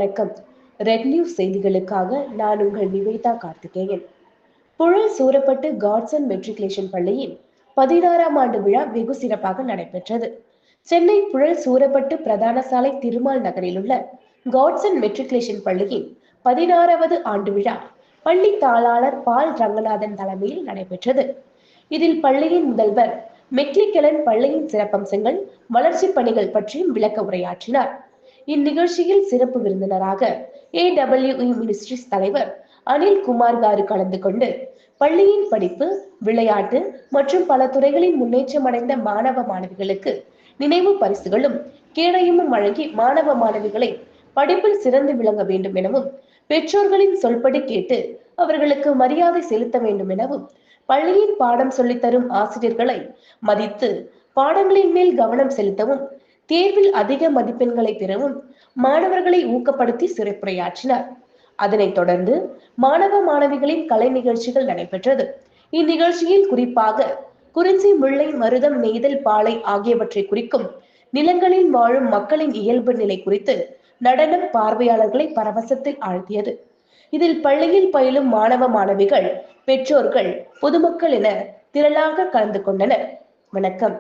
வணக்கம். Red news செய்திகளுக்காக நான் உங்கள் நிவேதா கார்த்திகேயன். புழல் சூரப்பட்டு காட்சன் மெட்ரிகுலேஷன் பள்ளியின் 16ஆம் ஆண்டு விழா வெகு சிறப்பாக நடைபெற்றது. சென்னை புழல் சூரப்பட்டு பிரதான சாலை திருமால் நகரில் உள்ள காட்சன் மெட்ரிகுலேஷன் பள்ளியின் 16வது ஆண்டு விழா பள்ளி தாளாளர் பால் ரங்கநாதன் தலைமையில் நடைபெற்றது. இதில் பள்ளியின் முதல்வர் மெக்லிகலன் பள்ளியின் சிறப்பம்சங்கள், வளர்ச்சி பணிகள் பற்றியும் விளக்க உரையாற்றினார். இந்நிகழ்ச்சியில் சிறப்பு விருந்தினராக AWE மினிஸ்ட்ரிஸ் தலைவர் அனில் குமார் காரு கலந்து கொண்டு பள்ளியின் படிப்பு, விளையாட்டு மற்றும் பல துறைகளில் முன்னேற்றம் அடைந்த மாணவ மாணவிகளுக்கு நினைவு பரிசுகளும் கேடயமும் வழங்கி மாணவ மாணவிகளை படிப்பில் சிறந்து விளங்க வேண்டும் எனவும், பெற்றோர்களின் சொல்படி கேட்டு அவர்களுக்கு மரியாதை செலுத்த வேண்டும் எனவும், பள்ளியின் பாடம் சொல்லித்தரும் ஆசிரியர்களை மதித்து பாடங்களின் மேல் கவனம் செலுத்தவும், தேர்வில் அதிக மதிப்பெண்களை பெறவும் மாணவர்களை ஊக்கப்படுத்தி சிறப்புரையாற்றினார். அதனைத் தொடர்ந்து மாணவ மாணவிகளின் கலை நிகழ்ச்சிகள் நடைபெற்றது. இந்நிகழ்ச்சியில் குறிப்பாக குறிஞ்சி, முல்லை, மருதம், நெய்தல், பாலை ஆகியவற்றை குறிக்கும் நிலங்களில் வாழும் மக்களின் இயல்பு நிலை குறித்து நடனம் பார்வையாளர்களை பரவசத்தில் ஆழ்த்தியது. இதில் பள்ளியில் பயிலும் மாணவ மாணவிகள், பெற்றோர்கள், பொதுமக்கள் என திரளாக கலந்து கொண்டனர். வணக்கம்.